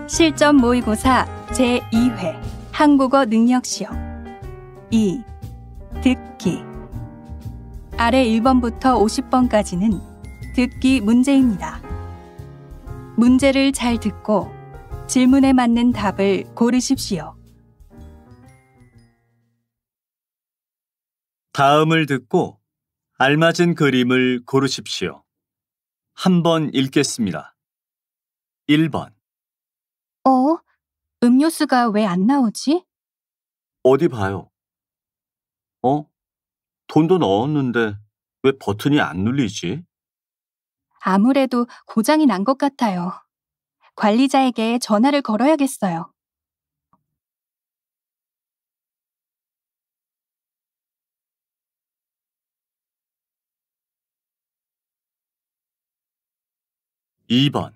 실전 모의고사 제2회 한국어 능력시험 2. 듣기. 아래 1번부터 50번까지는 듣기 문제입니다. 문제를 잘 듣고 질문에 맞는 답을 고르십시오. 다음을 듣고 알맞은 그림을 고르십시오. 한번 읽겠습니다. 1번. 음료수가 왜 안 나오지? 어디 봐요. 돈도 넣었는데 왜 버튼이 안 눌리지? 아무래도 고장이 난 것 같아요. 관리자에게 전화를 걸어야겠어요. 2번.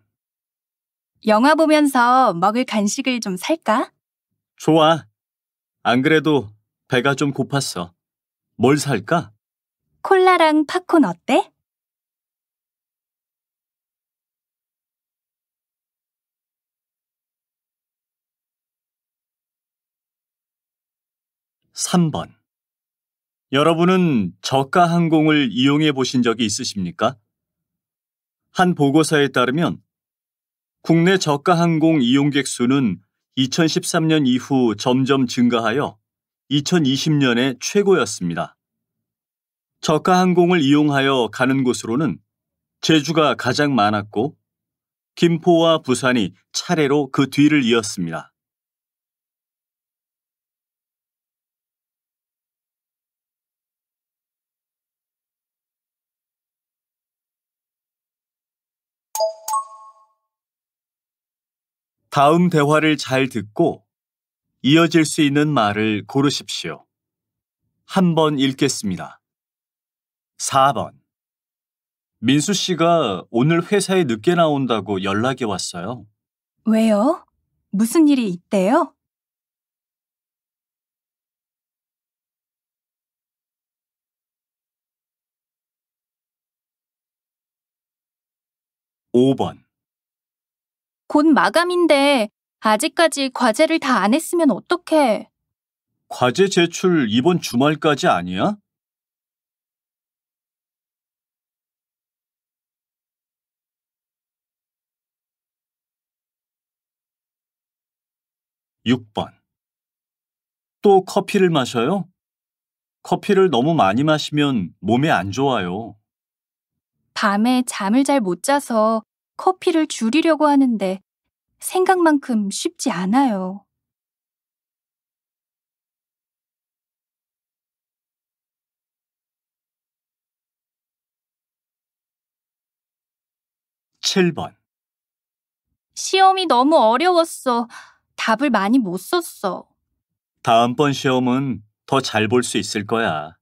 영화 보면서 먹을 간식을 좀 살까? 좋아. 안 그래도 배가 좀 고팠어. 뭘 살까? 콜라랑 팝콘 어때? 3번. 여러분은 저가 항공을 이용해 보신 적이 있으십니까? 한 보고서에 따르면 국내 저가 항공 이용객 수는 2013년 이후 점점 증가하여 2020년에 최고였습니다. 저가 항공을 이용하여 가는 곳으로는 제주가 가장 많았고 김포와 부산이 차례로 그 뒤를 이었습니다. 다음 대화를 잘 듣고 이어질 수 있는 말을 고르십시오. 한번 읽겠습니다. 4번. 민수 씨가 오늘 회사에 늦게 나온다고 연락이 왔어요. 왜요? 무슨 일이 있대요? 5번. 곧 마감인데 아직까지 과제를 다 안 했으면 어떡해? 과제 제출 이번 주말까지 아니야? 6번. 또 커피를 마셔요? 커피를 너무 많이 마시면 몸에 안 좋아요. 밤에 잠을 잘 못 자서 커피를 줄이려고 하는데 생각만큼 쉽지 않아요. 7번. 시험이 너무 어려웠어. 답을 많이 못 썼어. 다음번 시험은 더 잘 볼 수 있을 거야.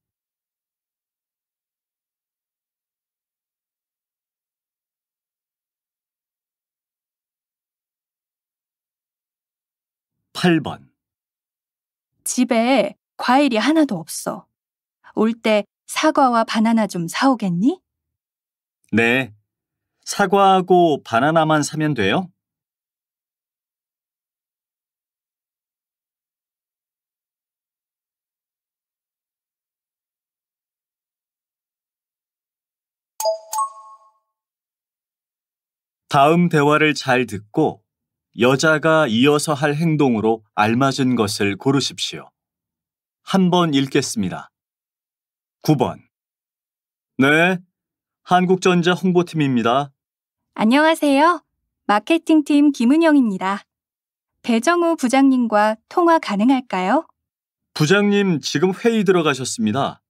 8번. 집에 과일이 하나도 없어. 올 때 사과와 바나나 좀 사오겠니? 네. 사과하고 바나나만 사면 돼요? '다음 대화를 잘 듣고 여자가 이어서 할 행동으로 알맞은 것을 고르십시오. 한번 읽겠습니다. 9번. 네, 한국전자 홍보팀입니다. 안녕하세요. 마케팅팀 김은영입니다. 배정우 부장님과 통화 가능할까요? 부장님 지금 회의 들어가셨습니다.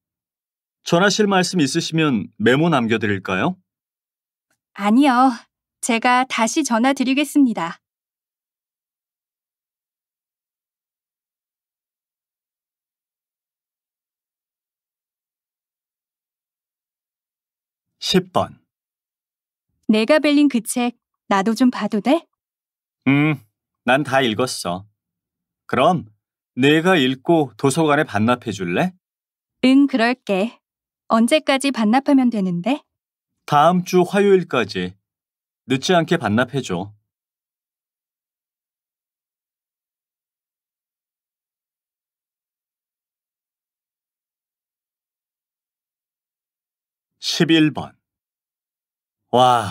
전하실 말씀 있으시면 메모 남겨드릴까요? 아니요. 제가 다시 전화 드리겠습니다. 10번. 내가 빌린 그 책 나도 좀 봐도 돼? 난 다 읽었어. 그럼 내가 읽고 도서관에 반납해 줄래? 응, 그럴게. 언제까지 반납하면 되는데? 다음 주 화요일까지 늦지 않게 반납해 줘. 11번. 와,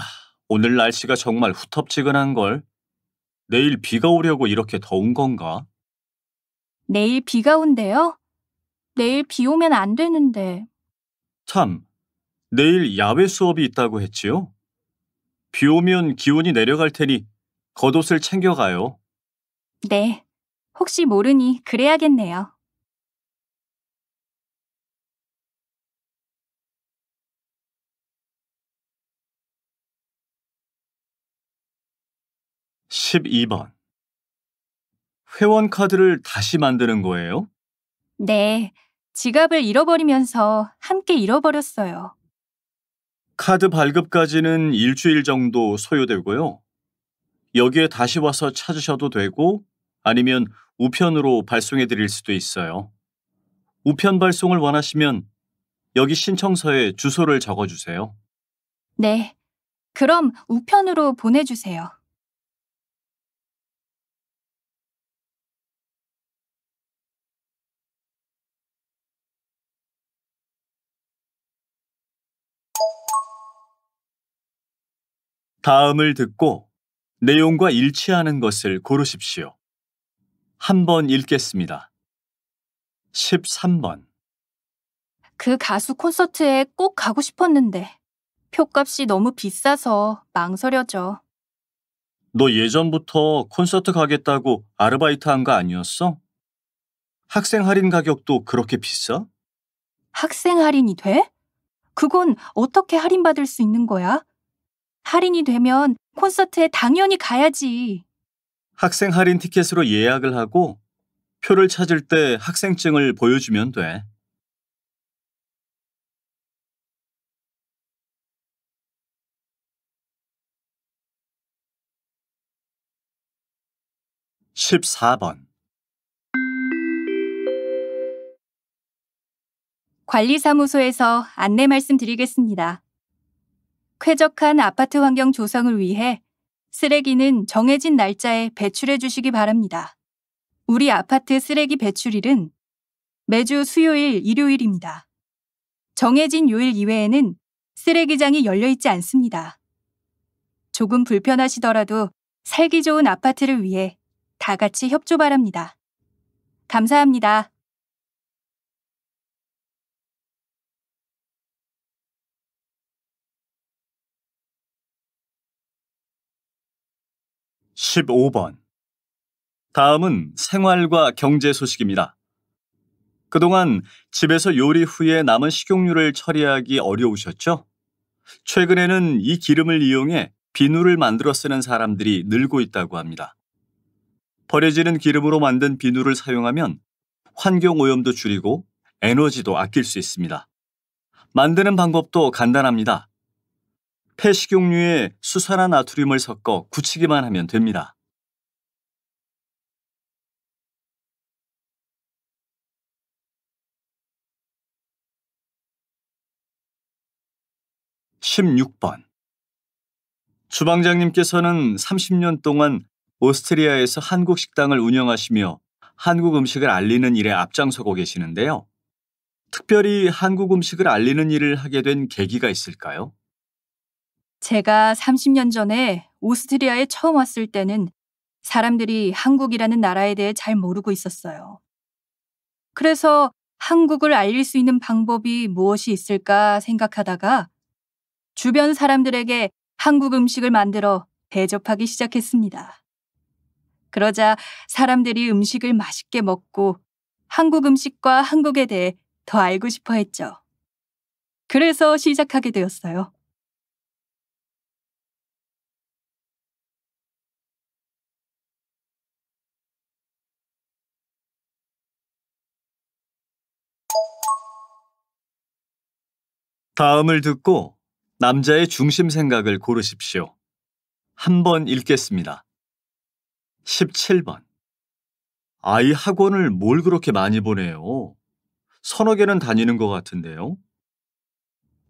오늘 날씨가 정말 후텁지근한걸. 내일 비가 오려고 이렇게 더운 건가? 내일 비가 온대요? 내일 비 오면 안 되는데. 참, 내일 야외 수업이 있다고 했지요? 비 오면 기온이 내려갈 테니 겉옷을 챙겨가요. 네. 혹시 모르니 그래야겠네요. 12번. 회원카드를 다시 만드는 거예요? 네. 지갑을 잃어버리면서 함께 잃어버렸어요. 카드 발급까지는 일주일 정도 소요되고요. 여기에 다시 와서 찾으셔도 되고 아니면 우편으로 발송해 드릴 수도 있어요. 우편 발송을 원하시면 여기 신청서에 주소를 적어 주세요. 네. 그럼 우편으로 보내주세요. '다음을 듣고 내용과 일치하는 것을 고르십시오.' 한번 읽겠습니다. 13번. 그 가수 콘서트에 꼭 가고 싶었는데 표값이 너무 비싸서 망설여져. 너 예전부터 콘서트 가겠다고 아르바이트 한 거 아니었어? 학생 할인 가격도 그렇게 비싸? 학생 할인이 돼? 그건 어떻게 할인받을 수 있는 거야? 할인이 되면 콘서트에 당연히 가야지. 학생 할인 티켓으로 예약을 하고 표를 찾을 때 학생증을 보여주면 돼. 14번. 관리사무소에서 안내 말씀드리겠습니다. 쾌적한 아파트 환경 조성을 위해 쓰레기는 정해진 날짜에 배출해 주시기 바랍니다. 우리 아파트 쓰레기 배출일은 매주 수요일, 일요일입니다. 정해진 요일 이외에는 쓰레기장이 열려 있지 않습니다. 조금 불편하시더라도 살기 좋은 아파트를 위해 다 같이 협조 바랍니다. 감사합니다. 15번. 다음은 생활과 경제 소식입니다. 그동안 집에서 요리 후에 남은 식용유를 처리하기 어려우셨죠? 최근에는 이 기름을 이용해 비누를 만들어 쓰는 사람들이 늘고 있다고 합니다. 버려지는 기름으로 만든 비누를 사용하면 환경 오염도 줄이고 에너지도 아낄 수 있습니다. 만드는 방법도 간단합니다. 폐식용유에 수산화 나트륨을 섞어 굳히기만 하면 됩니다. 16번. 주방장님께서는 30년 동안 오스트리아에서 한국 식당을 운영하시며 한국 음식을 알리는 일에 앞장서고 계시는데요. 특별히 한국 음식을 알리는 일을 하게 된 계기가 있을까요? 제가 30년 전에 오스트리아에 처음 왔을 때는 사람들이 한국이라는 나라에 대해 잘 모르고 있었어요. 그래서 한국을 알릴 수 있는 방법이 무엇이 있을까 생각하다가 주변 사람들에게 한국 음식을 만들어 대접하기 시작했습니다. 그러자 사람들이 음식을 맛있게 먹고 한국 음식과 한국에 대해 더 알고 싶어 했죠. 그래서 시작하게 되었어요. '다음을 듣고 남자의 중심 생각을 고르십시오.' 한번 읽겠습니다. 17번. 아이 학원을 뭘 그렇게 많이 보내요? 서너 개는 다니는 것 같은데요.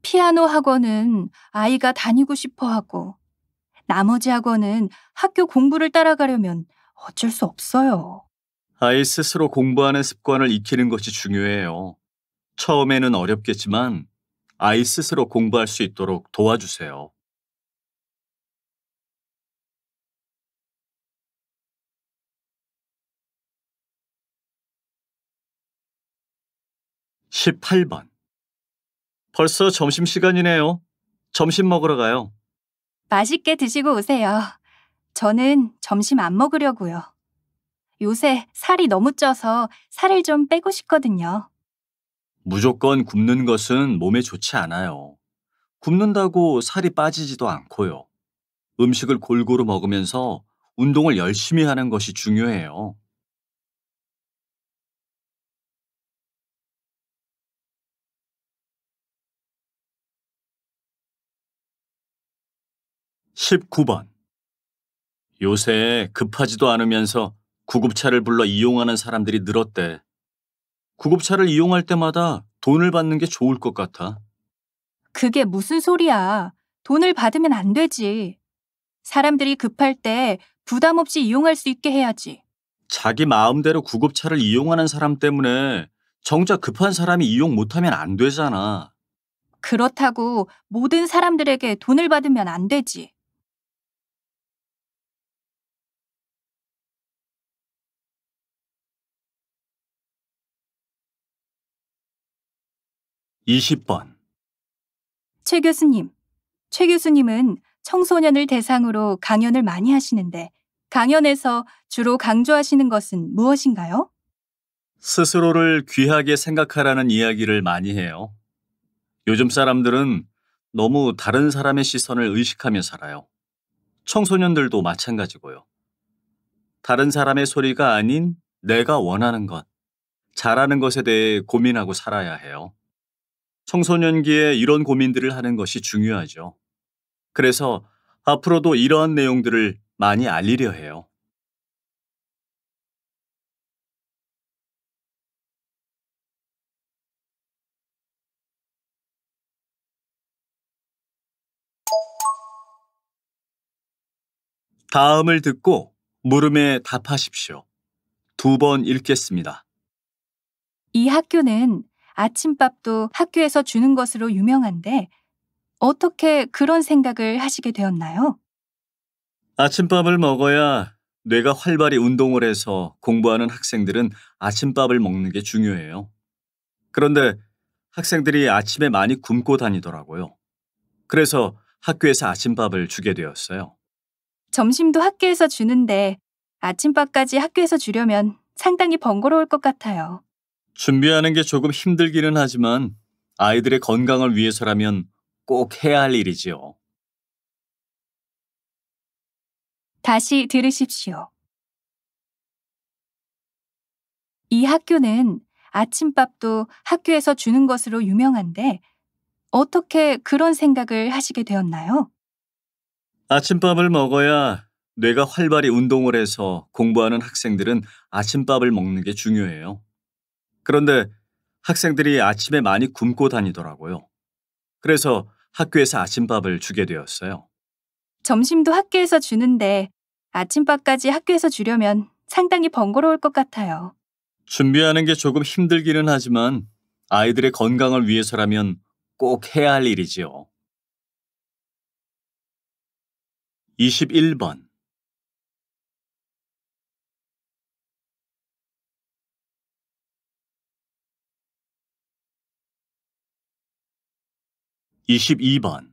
피아노 학원은 아이가 다니고 싶어 하고 나머지 학원은 학교 공부를 따라가려면 어쩔 수 없어요. 아이 스스로 공부하는 습관을 익히는 것이 중요해요. 처음에는 어렵겠지만 아이 스스로 공부할 수 있도록 도와주세요. 18번. 벌써 점심시간이네요. 점심 먹으러 가요. 맛있게 드시고 오세요. 저는 점심 안 먹으려고요. 요새 살이 너무 쪄서 살을 좀 빼고 싶거든요. 무조건 굶는 것은 몸에 좋지 않아요. 굶는다고 살이 빠지지도 않고요. 음식을 골고루 먹으면서 운동을 열심히 하는 것이 중요해요. 19번. 요새 급하지도 않으면서 구급차를 불러 이용하는 사람들이 늘었대. 구급차를 이용할 때마다 돈을 받는 게 좋을 것 같아. 그게 무슨 소리야. 돈을 받으면 안 되지. 사람들이 급할 때 부담 없이 이용할 수 있게 해야지. 자기 마음대로 구급차를 이용하는 사람 때문에 정작 급한 사람이 이용 못하면 안 되잖아. 그렇다고 모든 사람들에게 돈을 받으면 안 되지. 20번. 최 교수님은 청소년을 대상으로 강연을 많이 하시는데 강연에서 주로 강조하시는 것은 무엇인가요? 스스로를 귀하게 생각하라는 이야기를 많이 해요. 요즘 사람들은 너무 다른 사람의 시선을 의식하며 살아요. 청소년들도 마찬가지고요. 다른 사람의 소리가 아닌 내가 원하는 것, 잘하는 것에 대해 고민하고 살아야 해요. 청소년기에 이런 고민들을 하는 것이 중요하죠. 그래서 앞으로도 이러한 내용들을 많이 알리려 해요. '다음을 듣고 물음에 답하십시오.' 2번 읽겠습니다. 이 학교는 아침밥도 학교에서 주는 것으로 유명한데 어떻게 그런 생각을 하시게 되었나요? 아침밥을 먹어야 뇌가 활발히 운동을 해서 공부하는 학생들은 아침밥을 먹는 게 중요해요. 그런데 학생들이 아침에 많이 굶고 다니더라고요. 그래서 학교에서 아침밥을 주게 되었어요. 점심도 학교에서 주는데 아침밥까지 학교에서 주려면 상당히 번거로울 것 같아요. 준비하는 게 조금 힘들기는 하지만 아이들의 건강을 위해서라면 꼭 해야 할 일이지요. 다시 들으십시오. 이 학교는 아침밥도 학교에서 주는 것으로 유명한데 어떻게 그런 생각을 하시게 되었나요? 아침밥을 먹어야 뇌가 활발히 운동을 해서 공부하는 학생들은 아침밥을 먹는 게 중요해요. 그런데 학생들이 아침에 많이 굶고 다니더라고요. 그래서 학교에서 아침밥을 주게 되었어요. 점심도 학교에서 주는데 아침밥까지 학교에서 주려면 상당히 번거로울 것 같아요. 준비하는 게 조금 힘들기는 하지만 아이들의 건강을 위해서라면 꼭 해야 할 일이지요. 21번. 22번.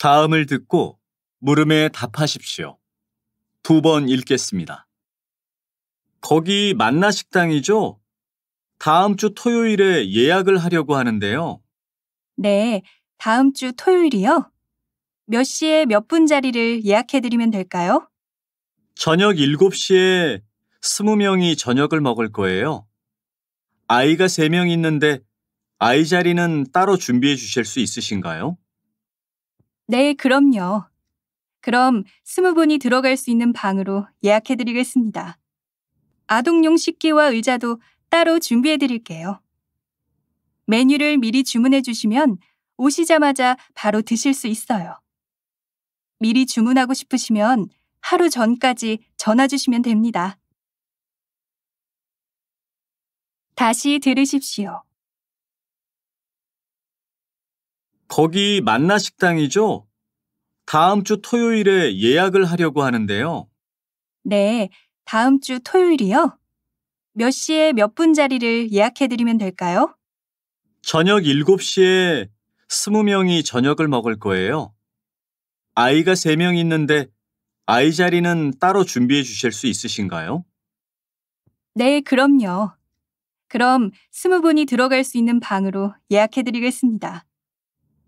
다음을 듣고 물음에 답하십시오. 2번 읽겠습니다. 거기 만나 식당이죠? 다음 주 토요일에 예약을 하려고 하는데요. 네, 다음 주 토요일이요? 몇 시에 몇 분 자리를 예약해드리면 될까요? 저녁 7시에 20명이 저녁을 먹을 거예요. 아이가 3명 있는데 아이 자리는 따로 준비해 주실 수 있으신가요? 네, 그럼요. 그럼 20분이 들어갈 수 있는 방으로 예약해드리겠습니다. 아동용 식기와 의자도 따로 준비해드릴게요. 메뉴를 미리 주문해 주시면 오시자마자 바로 드실 수 있어요. 미리 주문하고 싶으시면 하루 전까지 전화 주시면 됩니다. 다시 들으십시오. 거기 만나 식당이죠? 다음 주 토요일에 예약을 하려고 하는데요. 네, 다음 주 토요일이요? 몇 시에 몇 분 자리를 예약해드리면 될까요? 저녁 7시에 20명이 저녁을 먹을 거예요. 아이가 3명 있는데 아이 자리는 따로 준비해 주실 수 있으신가요? 네, 그럼요. 그럼 20분이 들어갈 수 있는 방으로 예약해드리겠습니다.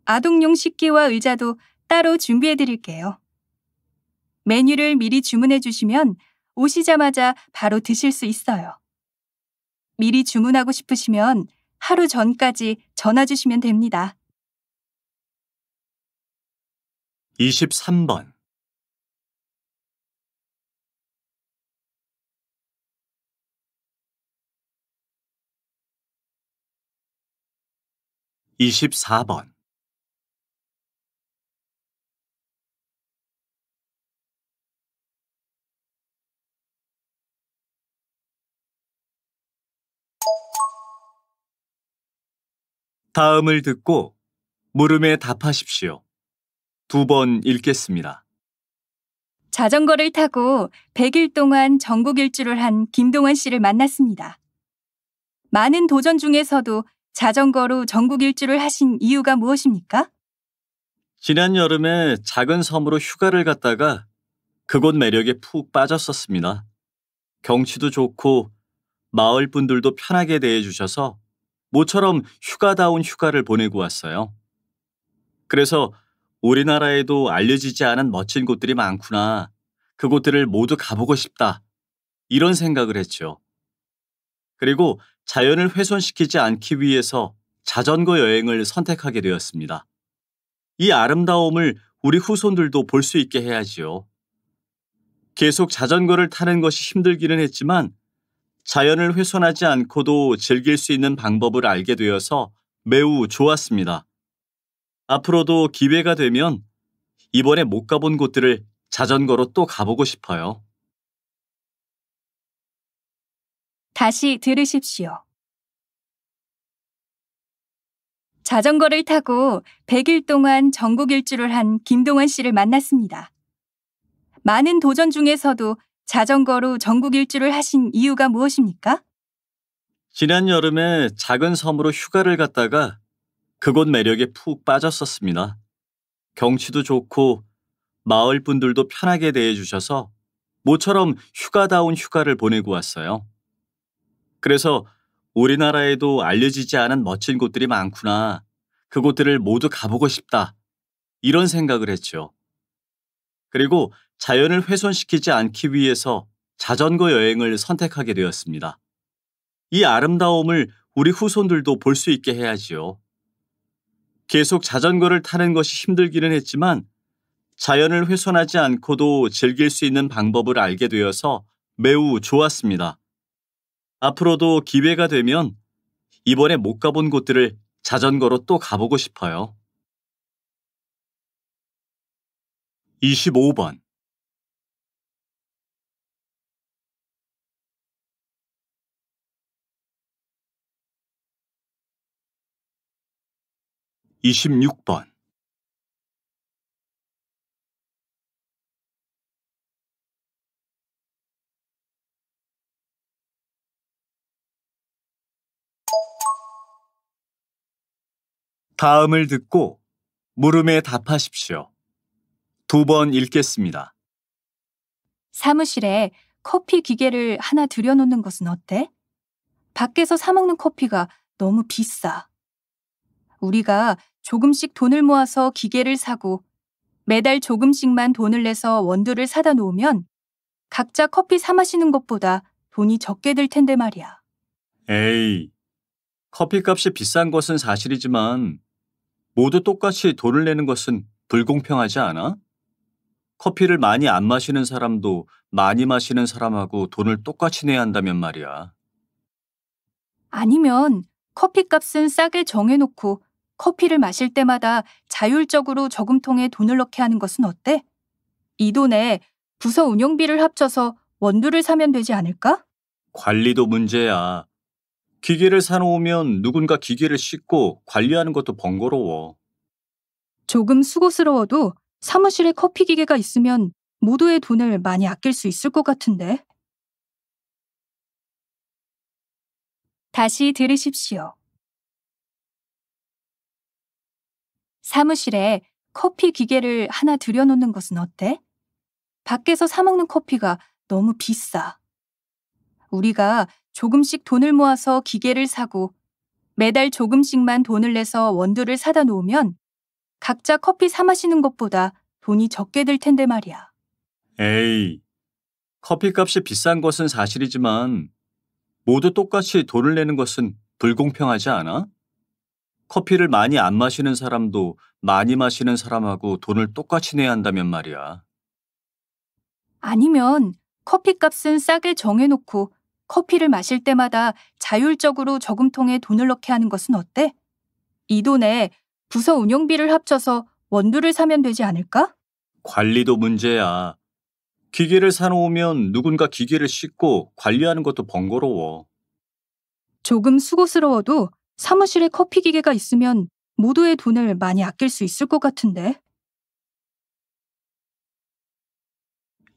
아동용 식기와 의자도 따로 준비해드릴게요. 메뉴를 미리 주문해주시면 오시자마자 바로 드실 수 있어요. 미리 주문하고 싶으시면 하루 전까지 전화 주시면 됩니다. 23번, 24번. 다음을 듣고 물음에 답하십시오. 2번 읽겠습니다. 자전거를 타고 100일 동안 전국 일주를 한 김동완 씨를 만났습니다. 많은 도전 중에서도 자전거로 전국 일주를 하신 이유가 무엇입니까? 지난 여름에 작은 섬으로 휴가를 갔다가 그곳 매력에 푹 빠졌었습니다. 경치도 좋고 마을 분들도 편하게 대해주셔서 모처럼 휴가다운 휴가를 보내고 왔어요. 그래서 우리나라에도 알려지지 않은 멋진 곳들이 많구나. 그곳들을 모두 가보고 싶다. 이런 생각을 했죠. 그리고 자연을 훼손시키지 않기 위해서 자전거 여행을 선택하게 되었습니다. 이 아름다움을 우리 후손들도 볼 수 있게 해야지요. 계속 자전거를 타는 것이 힘들기는 했지만 자연을 훼손하지 않고도 즐길 수 있는 방법을 알게 되어서 매우 좋았습니다. 앞으로도 기회가 되면 이번에 못 가본 곳들을 자전거로 또 가보고 싶어요. 다시 들으십시오. 자전거를 타고 100일 동안 전국 일주를 한 김동완 씨를 만났습니다. 많은 도전 중에서도 자전거로 전국 일주를 하신 이유가 무엇입니까? 지난 여름에 작은 섬으로 휴가를 갔다가 그곳 매력에 푹 빠졌었습니다. 경치도 좋고 마을 분들도 편하게 대해주셔서 모처럼 휴가다운 휴가를 보내고 왔어요. 그래서 우리나라에도 알려지지 않은 멋진 곳들이 많구나. 그곳들을 모두 가보고 싶다. 이런 생각을 했죠. 그리고 자연을 훼손시키지 않기 위해서 자전거 여행을 선택하게 되었습니다. 이 아름다움을 우리 후손들도 볼 수 있게 해야지요. 계속 자전거를 타는 것이 힘들기는 했지만 자연을 훼손하지 않고도 즐길 수 있는 방법을 알게 되어서 매우 좋았습니다. 앞으로도 기회가 되면 이번에 못 가본 곳들을 자전거로 또 가보고 싶어요. 25번, 26번. 다음을 듣고 물음에 답하십시오. 2번 읽겠습니다. 사무실에 커피 기계를 하나 들여놓는 것은 어때? 밖에서 사 먹는 커피가 너무 비싸. 우리가 조금씩 돈을 모아서 기계를 사고 매달 조금씩만 돈을 내서 원두를 사다 놓으면 각자 커피 사 마시는 것보다 돈이 적게 들 텐데 말이야. 에이, 커피값이 비싼 것은 사실이지만 모두 똑같이 돈을 내는 것은 불공평하지 않아? 커피를 많이 안 마시는 사람도 많이 마시는 사람하고 돈을 똑같이 내야 한다면 말이야. 아니면 커피값은 싸게 정해놓고 커피를 마실 때마다 자율적으로 저금통에 돈을 넣게 하는 것은 어때? 이 돈에 부서 운영비를 합쳐서 원두를 사면 되지 않을까? 관리도 문제야. 기계를 사놓으면 누군가 기계를 씻고 관리하는 것도 번거로워. 조금 수고스러워도 사무실에 커피 기계가 있으면 모두의 돈을 많이 아낄 수 있을 것 같은데. 다시 들으십시오. 사무실에 커피 기계를 하나 들여놓는 것은 어때? 밖에서 사 먹는 커피가 너무 비싸. 우리가 조금씩 돈을 모아서 기계를 사고 매달 조금씩만 돈을 내서 원두를 사다 놓으면 각자 커피 사 마시는 것보다 돈이 적게 들 텐데 말이야. 에이, 커피값이 비싼 것은 사실이지만 모두 똑같이 돈을 내는 것은 불공평하지 않아? 커피를 많이 안 마시는 사람도 많이 마시는 사람하고 돈을 똑같이 내야 한다면 말이야. 아니면 커피값은 싸게 정해놓고 커피를 마실 때마다 자율적으로 저금통에 돈을 넣게 하는 것은 어때? 이 돈에 부서 운영비를 합쳐서 원두를 사면 되지 않을까? 관리도 문제야. 기계를 사놓으면 누군가 기계를 씻고 관리하는 것도 번거로워. 조금 수고스러워도 사무실에 커피 기계가 있으면 모두의 돈을 많이 아낄 수 있을 것 같은데.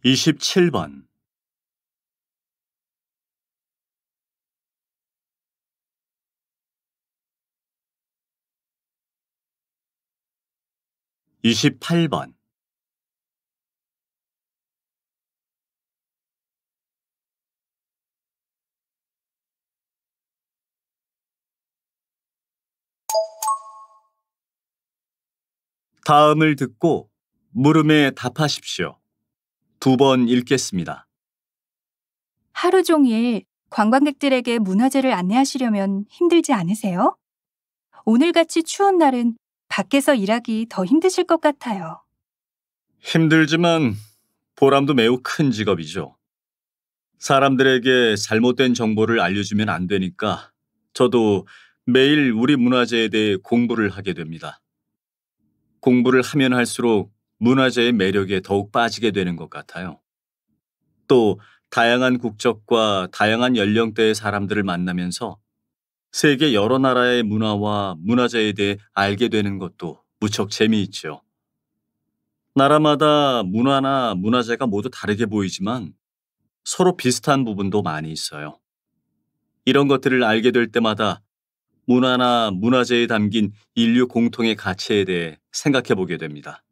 27번. 28번. 다음을 듣고 물음에 답하십시오. 2번 읽겠습니다. 하루 종일 관광객들에게 문화재를 안내하시려면 힘들지 않으세요? 오늘같이 추운 날은 밖에서 일하기 더 힘드실 것 같아요. 힘들지만 보람도 매우 큰 직업이죠. 사람들에게 잘못된 정보를 알려주면 안 되니까 저도 매일 우리 문화재에 대해 공부를 하게 됩니다. 공부를 하면 할수록 문화재의 매력에 더욱 빠지게 되는 것 같아요. 또 다양한 국적과 다양한 연령대의 사람들을 만나면서 세계 여러 나라의 문화와 문화재에 대해 알게 되는 것도 무척 재미있죠. 나라마다 문화나 문화재가 모두 다르게 보이지만 서로 비슷한 부분도 많이 있어요. 이런 것들을 알게 될 때마다 문화나 문화재에 담긴 인류 공통의 가치에 대해 생각해 보게 됩니다.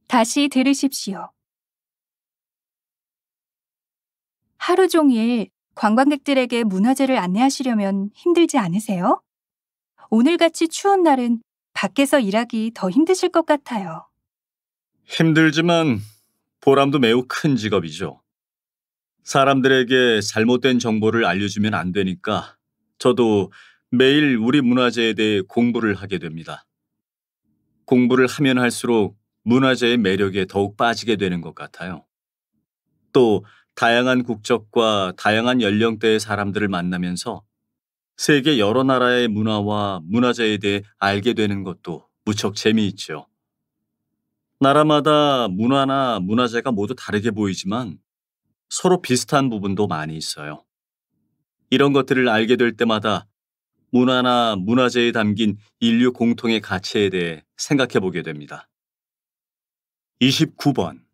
다시 들으십시오. 하루 종일 관광객들에게 문화재를 안내하시려면 힘들지 않으세요? 오늘같이 추운 날은 밖에서 일하기 더 힘드실 것 같아요. 힘들지만 보람도 매우 큰 직업이죠. 사람들에게 잘못된 정보를 알려주면 안 되니까 저도 매일 우리 문화재에 대해 공부를 하게 됩니다. 공부를 하면 할수록 문화재의 매력에 더욱 빠지게 되는 것 같아요. 또 다양한 국적과 다양한 연령대의 사람들을 만나면서 세계 여러 나라의 문화와 문화재에 대해 알게 되는 것도 무척 재미있죠. 나라마다 문화나 문화재가 모두 다르게 보이지만 서로 비슷한 부분도 많이 있어요. 이런 것들을 알게 될 때마다 문화나 문화재에 담긴 인류 공통의 가치에 대해 생각해 보게 됩니다. 29번.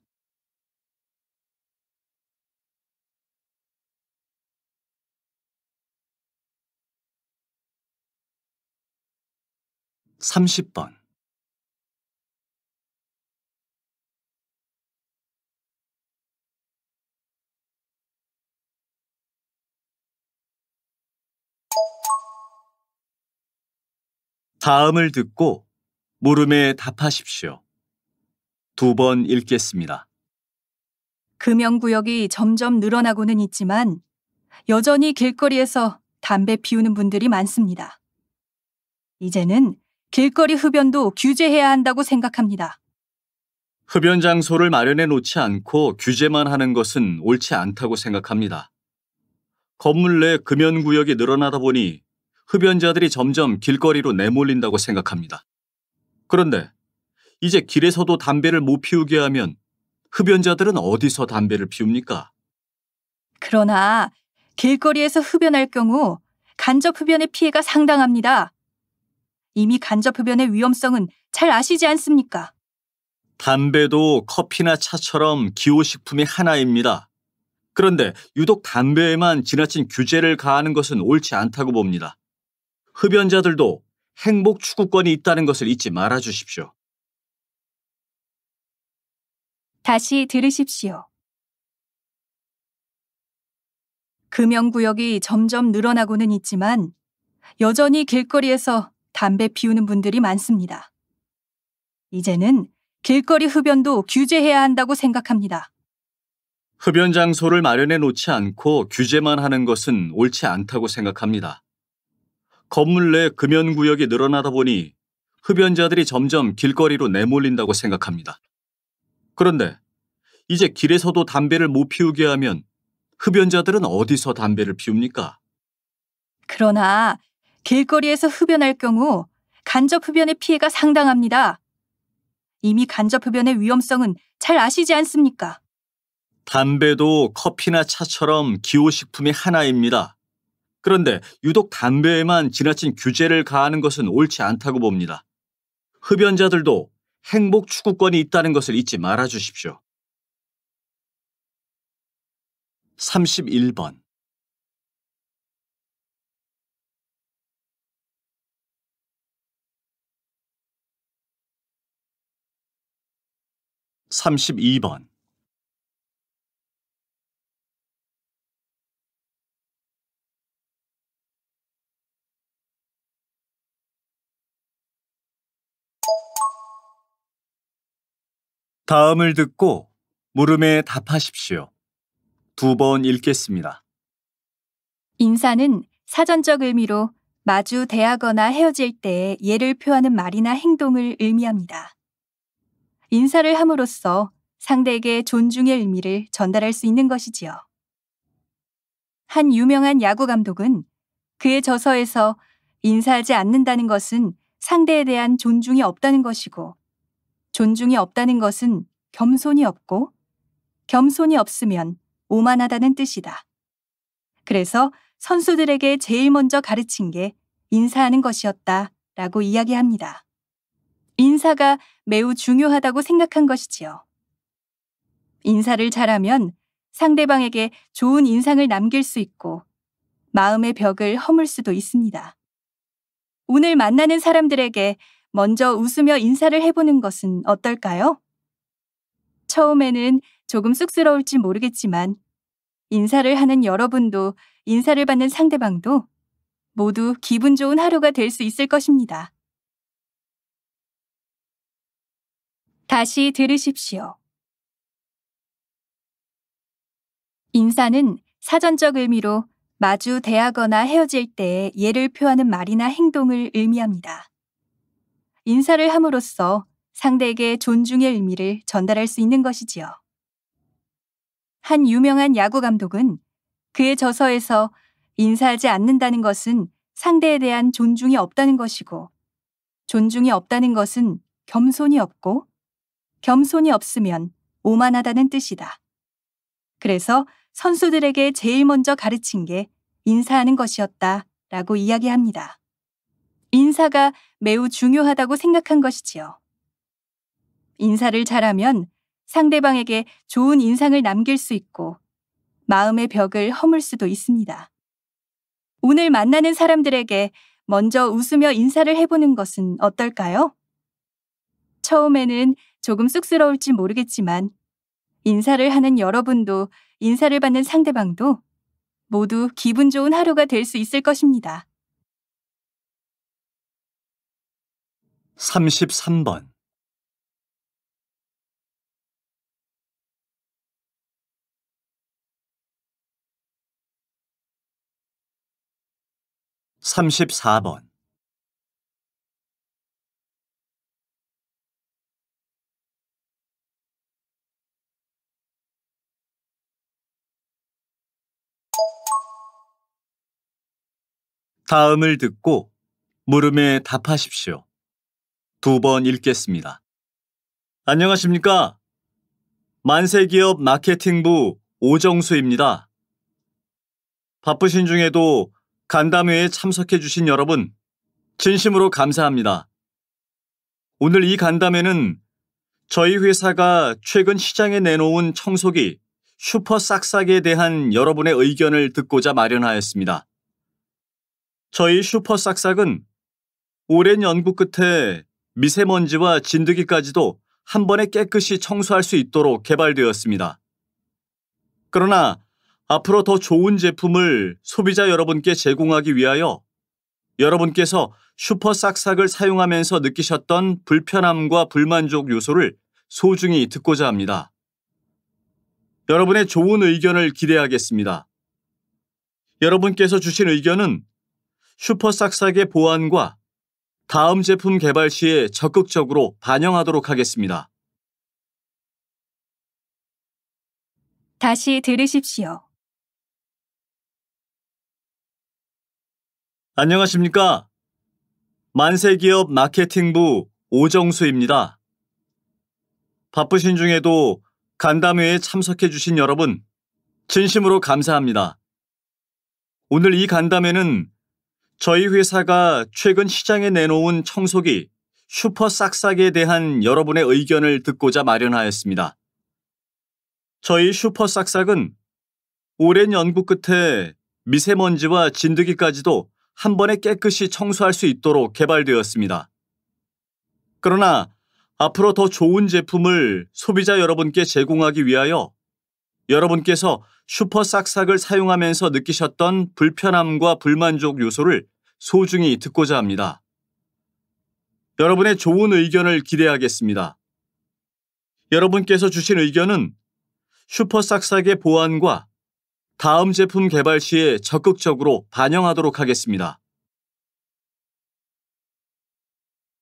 30번. 다음을 듣고 물음에 답하십시오. 2번 읽겠습니다. 금연구역이 점점 늘어나고는 있지만 여전히 길거리에서 담배 피우는 분들이 많습니다. 이제는 길거리 흡연도 규제해야 한다고 생각합니다. 흡연 장소를 마련해 놓지 않고 규제만 하는 것은 옳지 않다고 생각합니다. 건물 내 금연 구역이 늘어나다 보니 흡연자들이 점점 길거리로 내몰린다고 생각합니다. 그런데 이제 길에서도 담배를 못 피우게 하면 흡연자들은 어디서 담배를 피웁니까? 그러나 길거리에서 흡연할 경우 간접 흡연의 피해가 상당합니다. 이미 간접 흡연의 위험성은 잘 아시지 않습니까? 담배도 커피나 차처럼 기호식품의 하나입니다. 그런데 유독 담배에만 지나친 규제를 가하는 것은 옳지 않다고 봅니다. 흡연자들도 행복 추구권이 있다는 것을 잊지 말아 주십시오. 다시 들으십시오. 금연구역이 점점 늘어나고는 있지만 여전히 길거리에서 담배 피우는 분들이 많습니다. 이제는 길거리 흡연도 규제해야 한다고 생각합니다. 흡연 장소를 마련해 놓지 않고 규제만 하는 것은 옳지 않다고 생각합니다. 건물 내 금연 구역이 늘어나다 보니 흡연자들이 점점 길거리로 내몰린다고 생각합니다. 그런데 이제 길에서도 담배를 못 피우게 하면 흡연자들은 어디서 담배를 피웁니까? 그러나 길거리에서 흡연할 경우 간접 흡연의 피해가 상당합니다. 이미 간접 흡연의 위험성은 잘 아시지 않습니까? 담배도 커피나 차처럼 기호식품의 하나입니다. 그런데 유독 담배에만 지나친 규제를 가하는 것은 옳지 않다고 봅니다. 흡연자들도 행복 추구권이 있다는 것을 잊지 말아 주십시오. 31번. 32번. 다음을 듣고 물음에 답하십시오. 2번 읽겠습니다. 인사는 사전적 의미로 마주 대하거나 헤어질 때 예를 표하는 말이나 행동을 의미합니다. 인사를 함으로써 상대에게 존중의 의미를 전달할 수 있는 것이지요. 한 유명한 야구 감독은 그의 저서에서 인사하지 않는다는 것은 상대에 대한 존중이 없다는 것이고, 존중이 없다는 것은 겸손이 없고, 겸손이 없으면 오만하다는 뜻이다. 그래서 선수들에게 제일 먼저 가르친 게 인사하는 것이었다라고 이야기합니다. 인사가 매우 중요하다고 생각한 것이지요. 인사를 잘하면 상대방에게 좋은 인상을 남길 수 있고 마음의 벽을 허물 수도 있습니다. 오늘 만나는 사람들에게 먼저 웃으며 인사를 해보는 것은 어떨까요? 처음에는 조금 쑥스러울지 모르겠지만 인사를 하는 여러분도 인사를 받는 상대방도 모두 기분 좋은 하루가 될 수 있을 것입니다. 다시 들으십시오. 인사는 사전적 의미로 마주 대하거나 헤어질 때 예를 표하는 말이나 행동을 의미합니다. 인사를 함으로써 상대에게 존중의 의미를 전달할 수 있는 것이지요. 한 유명한 야구 감독은 그의 저서에서 인사하지 않는다는 것은 상대에 대한 존중이 없다는 것이고, 존중이 없다는 것은 겸손이 없고, 겸손이 없으면 오만하다는 뜻이다. 그래서 선수들에게 제일 먼저 가르친 게 인사하는 것이었다라고 이야기합니다. 인사가 매우 중요하다고 생각한 것이지요. 인사를 잘하면 상대방에게 좋은 인상을 남길 수 있고 마음의 벽을 허물 수도 있습니다. 오늘 만나는 사람들에게 먼저 웃으며 인사를 해보는 것은 어떨까요? 처음에는 조금 쑥스러울지 모르겠지만 인사를 하는 여러분도 인사를 받는 상대방도 모두 기분 좋은 하루가 될 수 있을 것입니다. 33번. 34번. 다음을 듣고 물음에 답하십시오. 2번 읽겠습니다. 안녕하십니까? 만세기업 마케팅부 오정수입니다. 바쁘신 중에도 간담회에 참석해 주신 여러분, 진심으로 감사합니다. 오늘 이 간담회는 저희 회사가 최근 시장에 내놓은 청소기 슈퍼 싹싹에 대한 여러분의 의견을 듣고자 마련하였습니다. 저희 슈퍼 싹싹은 오랜 연구 끝에 미세먼지와 진드기까지도 한 번에 깨끗이 청소할 수 있도록 개발되었습니다. 그러나 앞으로 더 좋은 제품을 소비자 여러분께 제공하기 위하여 여러분께서 슈퍼 싹싹을 사용하면서 느끼셨던 불편함과 불만족 요소를 소중히 듣고자 합니다. 여러분의 좋은 의견을 기대하겠습니다. 여러분께서 주신 의견은 슈퍼 싹싹의 보완과 다음 제품 개발 시에 적극적으로 반영하도록 하겠습니다. 다시 들으십시오. 안녕하십니까? 만세기업 마케팅부 오정수입니다. 바쁘신 중에도 간담회에 참석해 주신 여러분, 진심으로 감사합니다. 오늘 이 간담회는 저희 회사가 최근 시장에 내놓은 청소기 슈퍼 싹싹에 대한 여러분의 의견을 듣고자 마련하였습니다. 저희 슈퍼 싹싹은 오랜 연구 끝에 미세먼지와 진드기까지도 한 번에 깨끗이 청소할 수 있도록 개발되었습니다. 그러나 앞으로 더 좋은 제품을 소비자 여러분께 제공하기 위하여 여러분께서 슈퍼 싹싹을 사용하면서 느끼셨던 불편함과 불만족 요소를 소중히 듣고자 합니다. 여러분의 좋은 의견을 기대하겠습니다. 여러분께서 주신 의견은 슈퍼 싹싹의 보완과 다음 제품 개발 시에 적극적으로 반영하도록 하겠습니다.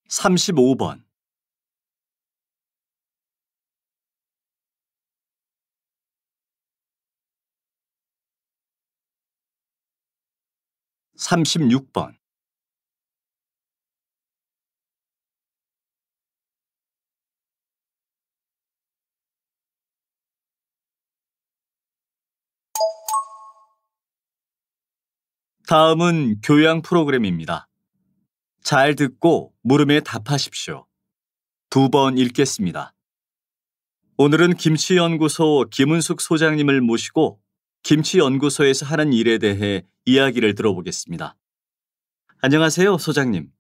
35번 36번 다음은 교양 프로그램입니다. 잘 듣고 물음에 답하십시오. 2번 읽겠습니다. 오늘은 김치연구소 김은숙 소장님을 모시고 김치연구소에서 하는 일에 대해 이야기를 들어보겠습니다. 안녕하세요, 소장님.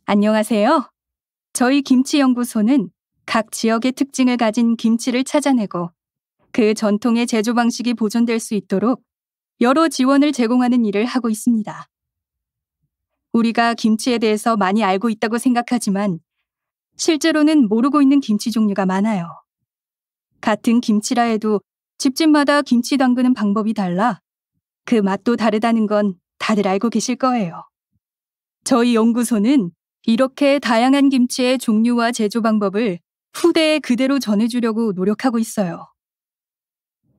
안녕하세요. 저희 김치연구소는 각 지역의 특징을 가진 김치를 찾아내고 그 전통의 제조 방식이 보존될 수 있도록 여러 지원을 제공하는 일을 하고 있습니다. 우리가 김치에 대해서 많이 알고 있다고 생각하지만 실제로는 모르고 있는 김치 종류가 많아요. 같은 김치라 해도 집집마다 김치 담그는 방법이 달라 그 맛도 다르다는 건 다들 알고 계실 거예요. 저희 연구소는 이렇게 다양한 김치의 종류와 제조 방법을 후대에 그대로 전해주려고 노력하고 있어요.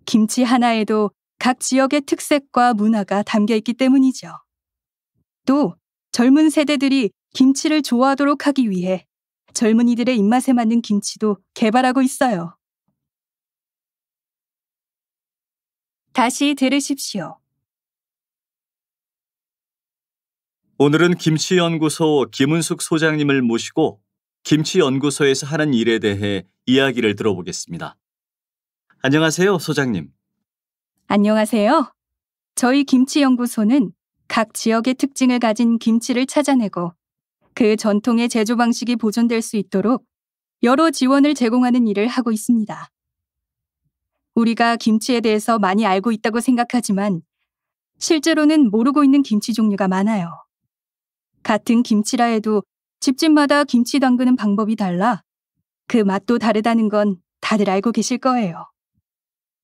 김치 하나에도 각 지역의 특색과 문화가 담겨 있기 때문이죠. 또 젊은 세대들이 김치를 좋아하도록 하기 위해 젊은이들의 입맛에 맞는 김치도 개발하고 있어요. 다시 들으십시오. 오늘은 김치연구소 김은숙 소장님을 모시고 김치연구소에서 하는 일에 대해 이야기를 들어보겠습니다. 안녕하세요, 소장님. 안녕하세요. 저희 김치연구소는 각 지역의 특징을 가진 김치를 찾아내고 그 전통의 제조 방식이 보존될 수 있도록 여러 지원을 제공하는 일을 하고 있습니다. 우리가 김치에 대해서 많이 알고 있다고 생각하지만 실제로는 모르고 있는 김치 종류가 많아요. 같은 김치라 해도 집집마다 김치 담그는 방법이 달라 그 맛도 다르다는 건 다들 알고 계실 거예요.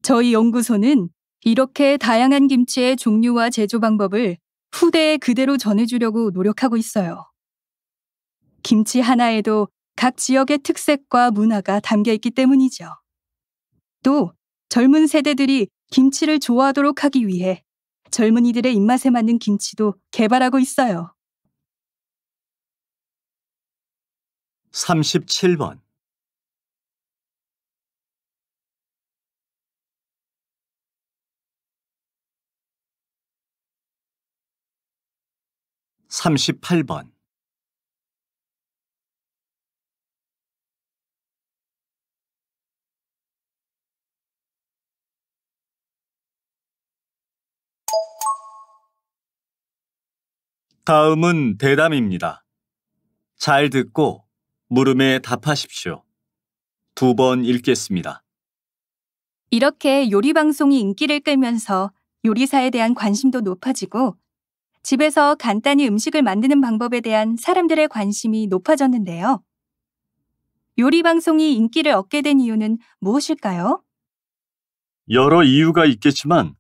저희 연구소는 이렇게 다양한 김치의 종류와 제조 방법을 후대에 그대로 전해주려고 노력하고 있어요. 김치 하나에도 각 지역의 특색과 문화가 담겨 있기 때문이죠. 또 젊은 세대들이 김치를 좋아하도록 하기 위해 젊은이들의 입맛에 맞는 김치도 개발하고 있어요. 37번, 38번, '다음은 대담입니다. 잘 듣고 물음에 답하십시오. 2번 읽겠습니다. 이렇게 요리 방송이 인기를 끌면서 요리사에 대한 관심도 높아지고 집에서 간단히 음식을 만드는 방법에 대한 사람들의 관심이 높아졌는데요. 요리 방송이 인기를 얻게 된 이유는 무엇일까요? 여러 이유가 있겠지만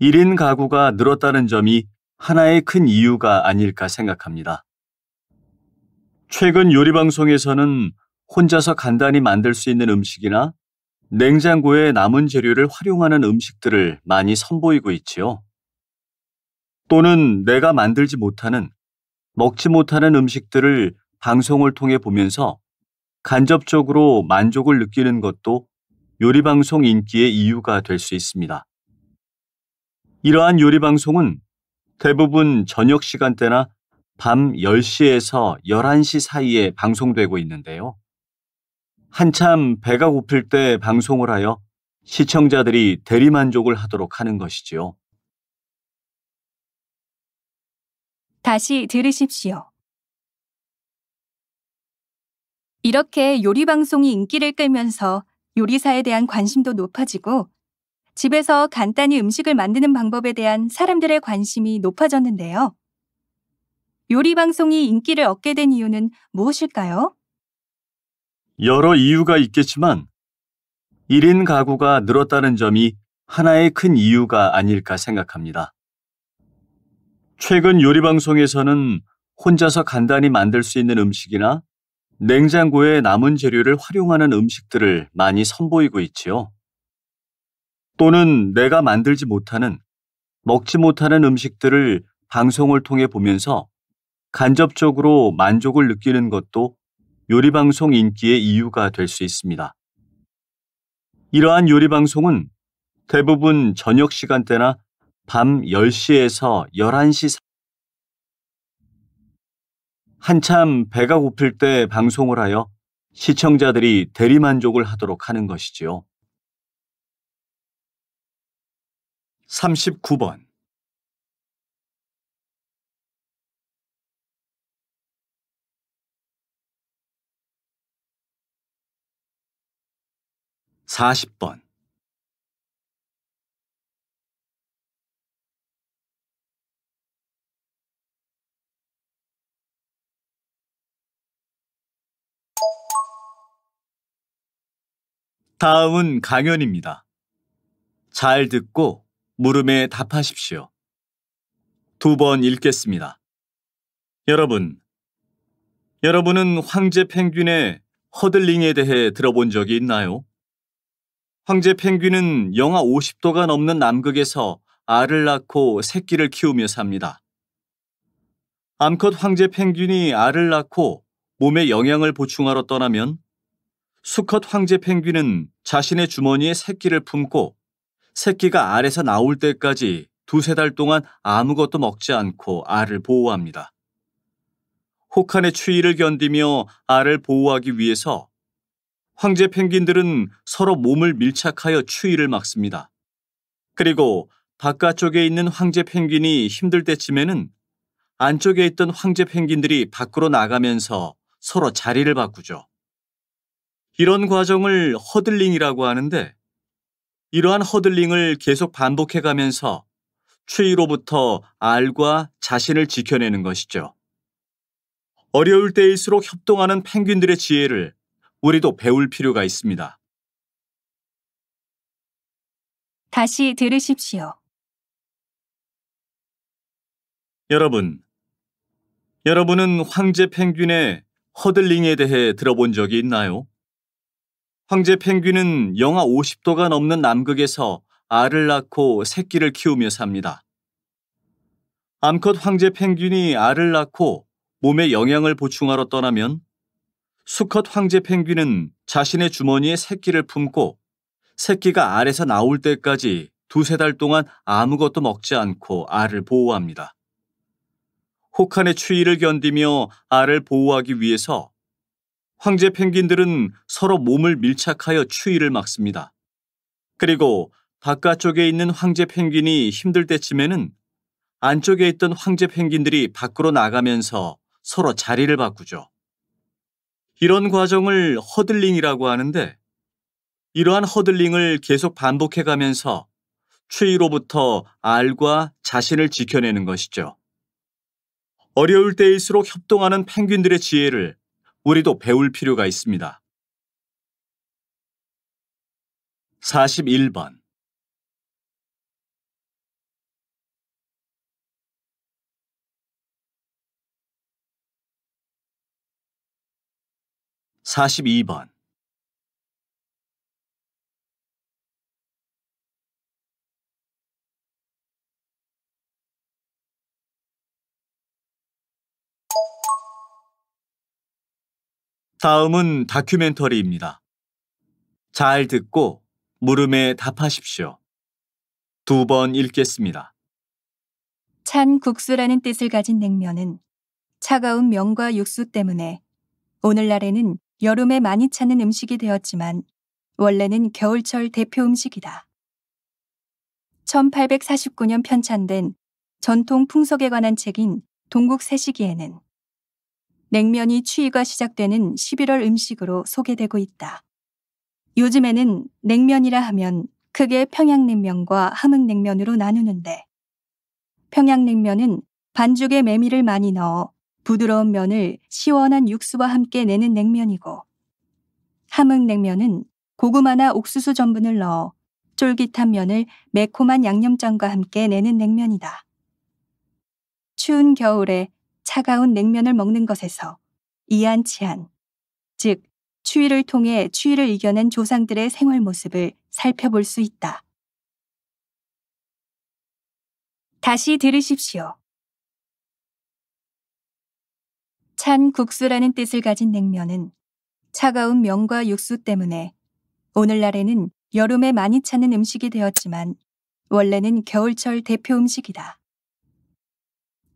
1인 가구가 늘었다는 점이 하나의 큰 이유가 아닐까 생각합니다. 최근 요리 방송에서는 혼자서 간단히 만들 수 있는 음식이나 냉장고에 남은 재료를 활용하는 음식들을 많이 선보이고 있지요. 또는 내가 만들지 못하는, 먹지 못하는 음식들을 방송을 통해 보면서 간접적으로 만족을 느끼는 것도 요리 방송 인기의 이유가 될 수 있습니다. 이러한 요리 방송은 대부분 저녁 시간대나 밤 10시에서 11시 사이에 방송되고 있는데요. 한참 배가 고플 때 방송을 하여 시청자들이 대리만족을 하도록 하는 것이지요. 다시 들으십시오. 이렇게 요리 방송이 인기를 끌면서 요리사에 대한 관심도 높아지고 집에서 간단히 음식을 만드는 방법에 대한 사람들의 관심이 높아졌는데요. 요리 방송이 인기를 얻게 된 이유는 무엇일까요? 여러 이유가 있겠지만 1인 가구가 늘었다는 점이 하나의 큰 이유가 아닐까 생각합니다. 최근 요리 방송에서는 혼자서 간단히 만들 수 있는 음식이나 냉장고에 남은 재료를 활용하는 음식들을 많이 선보이고 있지요. 또는 내가 만들지 못하는, 먹지 못하는 음식들을 방송을 통해 보면서 간접적으로 만족을 느끼는 것도 요리 방송 인기의 이유가 될 수 있습니다. 이러한 요리 방송은 대부분 저녁 시간대나 밤 10시에서 11시 한참 배가 고플 때 방송을 하여 시청자들이 대리만족을 하도록 하는 것이지요. 39번, 40번, '다음은 강연입니다. 잘 듣고 물음에 답하십시오. 2번 읽겠습니다. 여러분은 황제 펭귄의 허들링에 대해 들어본 적이 있나요? 황제 펭귄은 영하 50도가 넘는 남극에서 알을 낳고 새끼를 키우며 삽니다. 암컷 황제 펭귄이 알을 낳고 몸에 영양을 보충하러 떠나면 수컷 황제 펭귄은 자신의 주머니에 새끼를 품고 새끼가 알에서 나올 때까지 2~3달 동안 아무것도 먹지 않고 알을 보호합니다. 혹한의 추위를 견디며 알을 보호하기 위해서 황제 펭귄들은 서로 몸을 밀착하여 추위를 막습니다. 그리고 바깥쪽에 있는 황제 펭귄이 힘들 때쯤에는 안쪽에 있던 황제 펭귄들이 밖으로 나가면서 서로 자리를 바꾸죠. 이런 과정을 허들링이라고 하는데 이러한 허들링을 계속 반복해가면서 추위로부터 알과 자신을 지켜내는 것이죠. 어려울 때일수록 협동하는 펭귄들의 지혜를 우리도 배울 필요가 있습니다. 다시 들으십시오. 여러분은 황제 펭귄의 허들링에 대해 들어본 적이 있나요? 황제 펭귄은 영하 50도가 넘는 남극에서 알을 낳고 새끼를 키우며 삽니다. 암컷 황제 펭귄이 알을 낳고 몸에 영양을 보충하러 떠나면 수컷 황제 펭귄은 자신의 주머니에 새끼를 품고 새끼가 알에서 나올 때까지 두세 달 동안 아무것도 먹지 않고 알을 보호합니다. 혹한의 추위를 견디며 알을 보호하기 위해서 황제 펭귄들은 서로 몸을 밀착하여 추위를 막습니다. 그리고 바깥쪽에 있는 황제 펭귄이 힘들 때쯤에는 안쪽에 있던 황제 펭귄들이 밖으로 나가면서 서로 자리를 바꾸죠. 이런 과정을 허들링이라고 하는데, 이러한 허들링을 계속 반복해가면서 추위로부터 알과 자신을 지켜내는 것이죠. 어려울 때일수록 협동하는 펭귄들의 지혜를 우리도 배울 필요가 있습니다. 41번 42번 '다음은 다큐멘터리입니다. 잘 듣고 물음에 답하십시오. 2번 읽겠습니다. 찬 국수라는 뜻을 가진 냉면은 차가운 면과 육수 때문에 오늘날에는 여름에 많이 찾는 음식이 되었지만 원래는 겨울철 대표 음식이다. 1849년 편찬된 전통 풍속에 관한 책인 동국세시기에는 냉면이 추위가 시작되는 11월 음식으로 소개되고 있다. 요즘에는 냉면이라 하면 크게 평양냉면과 함흥냉면으로 나누는데, 평양냉면은 반죽에 메밀을 많이 넣어 부드러운 면을 시원한 육수와 함께 내는 냉면이고, 함흥냉면은 고구마나 옥수수 전분을 넣어 쫄깃한 면을 매콤한 양념장과 함께 내는 냉면이다. 추운 겨울에 차가운 냉면을 먹는 것에서 이안치한, 즉 추위를 통해 추위를 이겨낸 조상들의 생활 모습을 살펴볼 수 있다. 다시 들으십시오. 찬 국수라는 뜻을 가진 냉면은 차가운 면과 육수 때문에 오늘날에는 여름에 많이 찾는 음식이 되었지만 원래는 겨울철 대표 음식이다.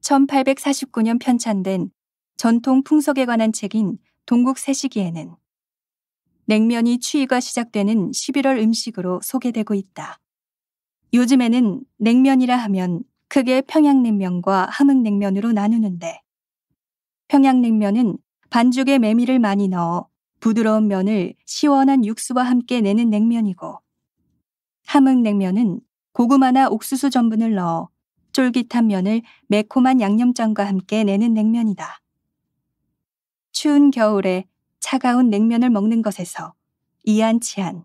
1849년 편찬된 전통 풍속에 관한 책인 동국세시기에는 냉면이 추위가 시작되는 11월 음식으로 소개되고 있다. 요즘에는 냉면이라 하면 크게 평양냉면과 함흥냉면으로 나누는데, 평양냉면은 반죽에 메밀을 많이 넣어 부드러운 면을 시원한 육수와 함께 내는 냉면이고, 함흥냉면은 고구마나 옥수수 전분을 넣어 쫄깃한 면을 매콤한 양념장과 함께 내는 냉면이다. 추운 겨울에 차가운 냉면을 먹는 것에서 이안치한,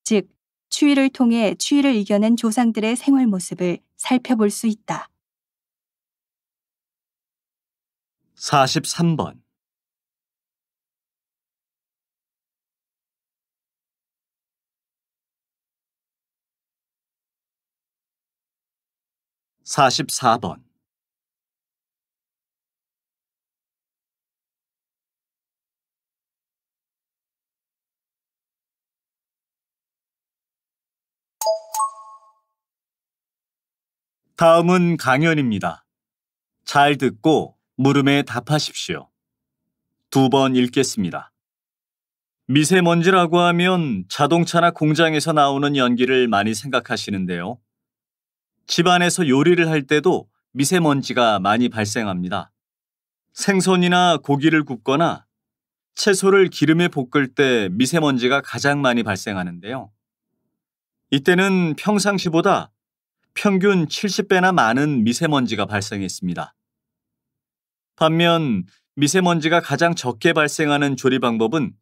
즉 추위를 통해 추위를 이겨낸 조상들의 생활 모습을 살펴볼 수 있다. 43번 44번 다음은 강연입니다. 잘 듣고 물음에 답하십시오. 2번 읽겠습니다. 미세먼지라고 하면 자동차나 공장에서 나오는 연기를 많이 생각하시는데요. 집안에서 요리를 할 때도 미세먼지가 많이 발생합니다. 생선이나 고기를 굽거나 채소를 기름에 볶을 때 미세먼지가 가장 많이 발생하는데요. 이때는 평상시보다 평균 70배나 많은 미세먼지가 발생했습니다. 반면 미세먼지가 가장 적게 발생하는 조리 방법은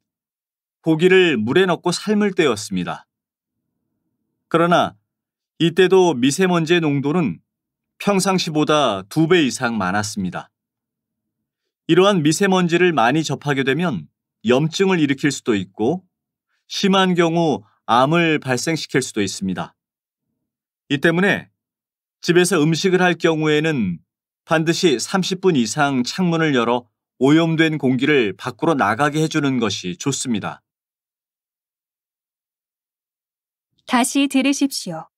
고기를 물에 넣고 삶을 때였습니다. 그러나 이때도 미세먼지의 농도는 평상시보다 2배 이상 많았습니다. 이러한 미세먼지를 많이 접하게 되면 염증을 일으킬 수도 있고 심한 경우 암을 발생시킬 수도 있습니다. 이 때문에 집에서 음식을 할 경우에는 반드시 30분 이상 창문을 열어 오염된 공기를 밖으로 나가게 해주는 것이 좋습니다. 다시 들으십시오.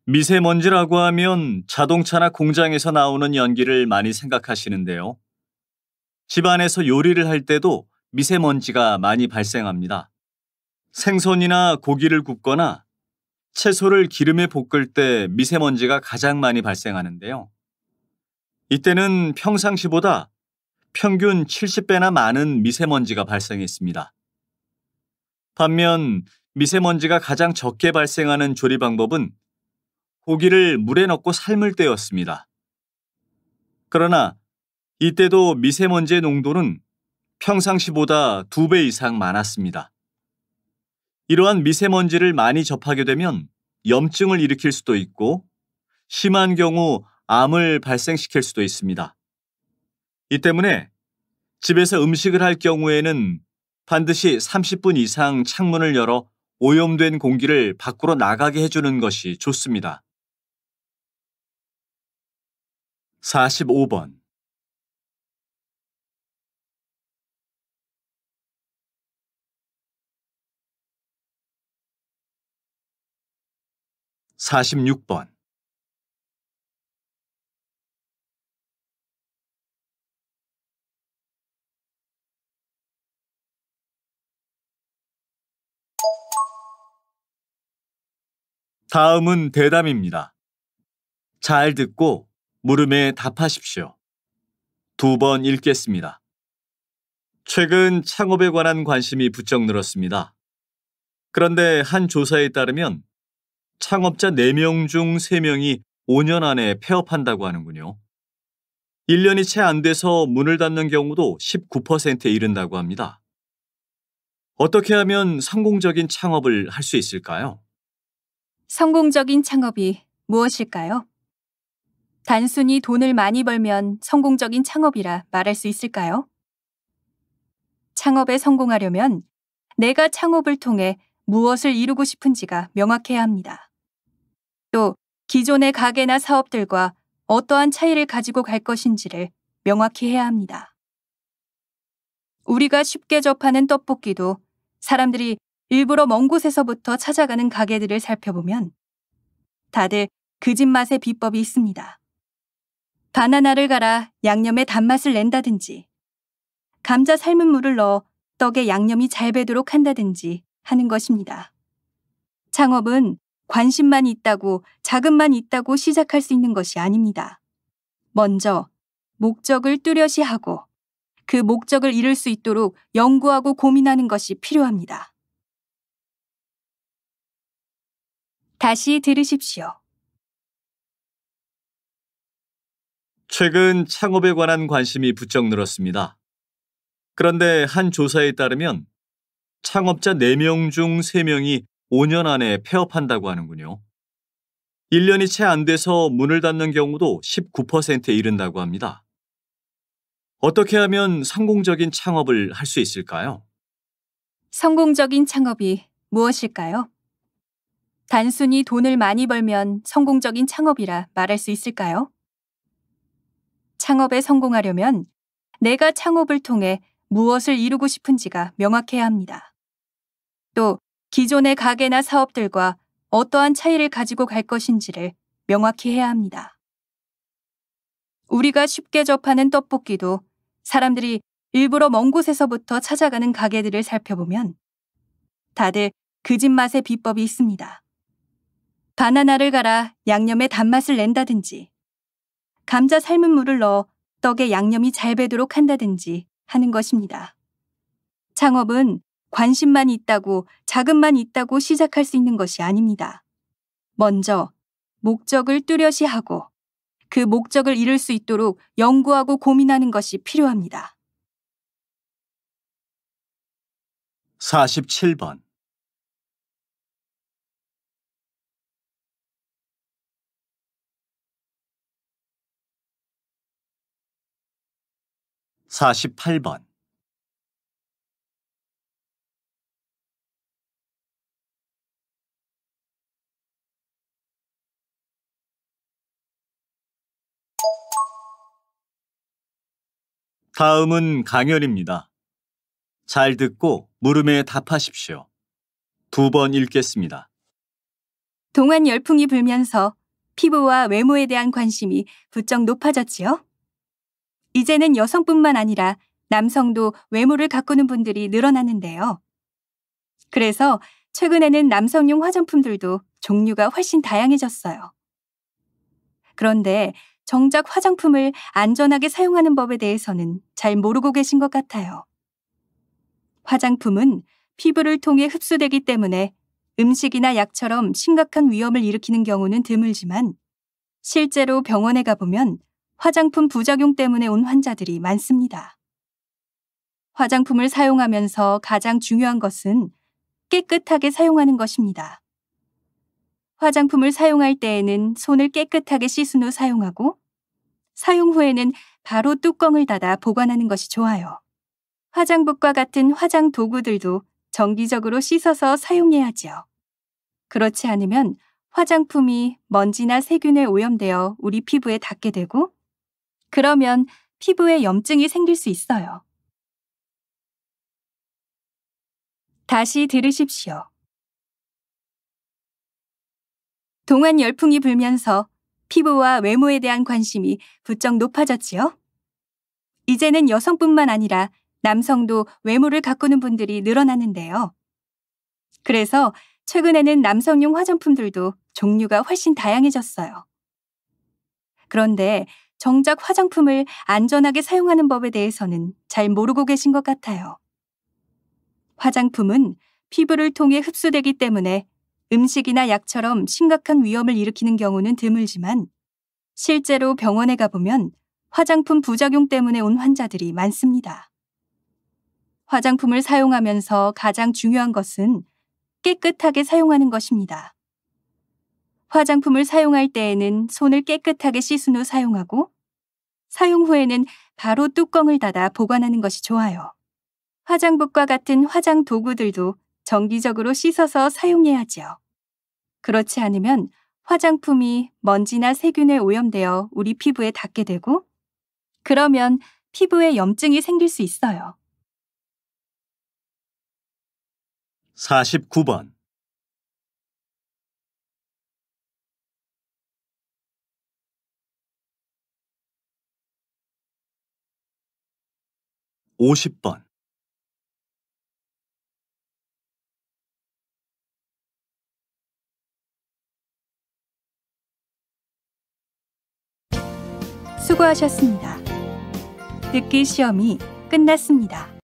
미세먼지라고 하면 자동차나 공장에서 나오는 연기를 많이 생각하시는데요. 집안에서 요리를 할 때도 미세먼지가 많이 발생합니다. 생선이나 고기를 굽거나 채소를 기름에 볶을 때 미세먼지가 가장 많이 발생하는데요. 이때는 평상시보다 평균 70배나 많은 미세먼지가 발생했습니다. 반면 미세먼지가 가장 적게 발생하는 조리 방법은 고기를 물에 넣고 삶을 때였습니다. 그러나 이때도 미세먼지의 농도는 평상시보다 2배 이상 많았습니다. 이러한 미세먼지를 많이 접하게 되면 염증을 일으킬 수도 있고 심한 경우 암을 발생시킬 수도 있습니다. 이 때문에 집에서 음식을 할 경우에는 반드시 30분 이상 창문을 열어 오염된 공기를 밖으로 나가게 해주는 것이 좋습니다. 45번. 46번. '다음은 대담입니다. 잘 듣고 물음에 답하십시오. 2번 읽겠습니다. 최근 창업에 관한 관심이 부쩍 늘었습니다. 그런데 한 조사에 따르면 창업자 4명 중 3명이 5년 안에 폐업한다고 하는군요. 1년이 채 안 돼서 문을 닫는 경우도 19%에 이른다고 합니다. 어떻게 하면 성공적인 창업을 할 수 있을까요? 성공적인 창업이 무엇일까요? 단순히 돈을 많이 벌면 성공적인 창업이라 말할 수 있을까요? 창업에 성공하려면 내가 창업을 통해 무엇을 이루고 싶은지가 명확해야 합니다. 또 기존의 가게나 사업들과 어떠한 차이를 가지고 갈 것인지를 명확히 해야 합니다. 우리가 쉽게 접하는 떡볶이도 사람들이 일부러 먼 곳에서부터 찾아가는 가게들을 살펴보면 다들 그 집 맛의 비법이 있습니다. 바나나를 갈아 양념에 단맛을 낸다든지, 감자 삶은 물을 넣어 떡에 양념이 잘 배도록 한다든지 하는 것입니다. 창업은 관심만 있다고, 자금만 있다고 시작할 수 있는 것이 아닙니다. 먼저 목적을 뚜렷이 하고 그 목적을 이룰 수 있도록 연구하고 고민하는 것이 필요합니다. 다시 들으십시오. 최근 창업에 관한 관심이 부쩍 늘었습니다. 그런데 한 조사에 따르면 창업자 4명 중 3명이 5년 안에 폐업한다고 하는군요. 1년이 채 안 돼서 문을 닫는 경우도 19%에 이른다고 합니다. 어떻게 하면 성공적인 창업을 할 수 있을까요? 성공적인 창업이 무엇일까요? 단순히 돈을 많이 벌면 성공적인 창업이라 말할 수 있을까요? 창업에 성공하려면 내가 창업을 통해 무엇을 이루고 싶은지가 명확해야 합니다. 또 기존의 가게나 사업들과 어떠한 차이를 가지고 갈 것인지를 명확히 해야 합니다. 우리가 쉽게 접하는 떡볶이도 사람들이 일부러 먼 곳에서부터 찾아가는 가게들을 살펴보면 다들 그 집 맛의 비법이 있습니다. 바나나를 갈아 양념에 단맛을 낸다든지, 감자 삶은 물을 넣어 떡에 양념이 잘 배도록 한다든지 하는 것입니다. 창업은 관심만 있다고, 자금만 있다고 시작할 수 있는 것이 아닙니다. 먼저 목적을 뚜렷이 하고 그 목적을 이룰 수 있도록 연구하고 고민하는 것이 필요합니다. 47번. 48번. 다음은 강연입니다. 잘 듣고 물음에 답하십시오. 2번 읽겠습니다. 동안 열풍이 불면서 피부와 외모에 대한 관심이 부쩍 높아졌지요. 이제는 여성뿐만 아니라 남성도 외모를 가꾸는 분들이 늘어나는데요. 그래서 최근에는 남성용 화장품들도 종류가 훨씬 다양해졌어요. 그런데 정작 화장품을 안전하게 사용하는 법에 대해서는 잘 모르고 계신 것 같아요. 화장품은 피부를 통해 흡수되기 때문에 음식이나 약처럼 심각한 위험을 일으키는 경우는 드물지만 실제로 병원에 가보면 화장품 부작용 때문에 온 환자들이 많습니다. 화장품을 사용하면서 가장 중요한 것은 깨끗하게 사용하는 것입니다. 화장품을 사용할 때에는 손을 깨끗하게 씻은 후 사용하고 사용 후에는 바로 뚜껑을 닫아 보관하는 것이 좋아요. 화장붓과 같은 화장 도구들도 정기적으로 씻어서 사용해야지요. 그렇지 않으면 화장품이 먼지나 세균에 오염되어 우리 피부에 닿게 되고 그러면 피부에 염증이 생길 수 있어요. 다시 들으십시오. 동안 열풍이 불면서 피부와 외모에 대한 관심이 부쩍 높아졌지요. 이제는 여성뿐만 아니라 남성도 외모를 가꾸는 분들이 늘어나는데요. 그래서 최근에는 남성용 화장품들도 종류가 훨씬 다양해졌어요. 그런데 정작 화장품을 안전하게 사용하는 법에 대해서는 잘 모르고 계신 것 같아요. 화장품은 피부를 통해 흡수되기 때문에 음식이나 약처럼 심각한 위험을 일으키는 경우는 드물지만 실제로 병원에 가보면 화장품 부작용 때문에 온 환자들이 많습니다. 화장품을 사용하면서 가장 중요한 것은 깨끗하게 사용하는 것입니다. 화장품을 사용할 때에는 손을 깨끗하게 씻은 후 사용하고 사용 후에는 바로 뚜껑을 닫아 보관하는 것이 좋아요. 화장붓과 같은 화장 도구들도 정기적으로 씻어서 사용해야지요. 그렇지 않으면 화장품이 먼지나 세균에 오염되어 우리 피부에 닿게 되고 그러면 피부에 염증이 생길 수 있어요. 49번. (50번) 수고하셨습니다. 듣기 시험이 끝났습니다.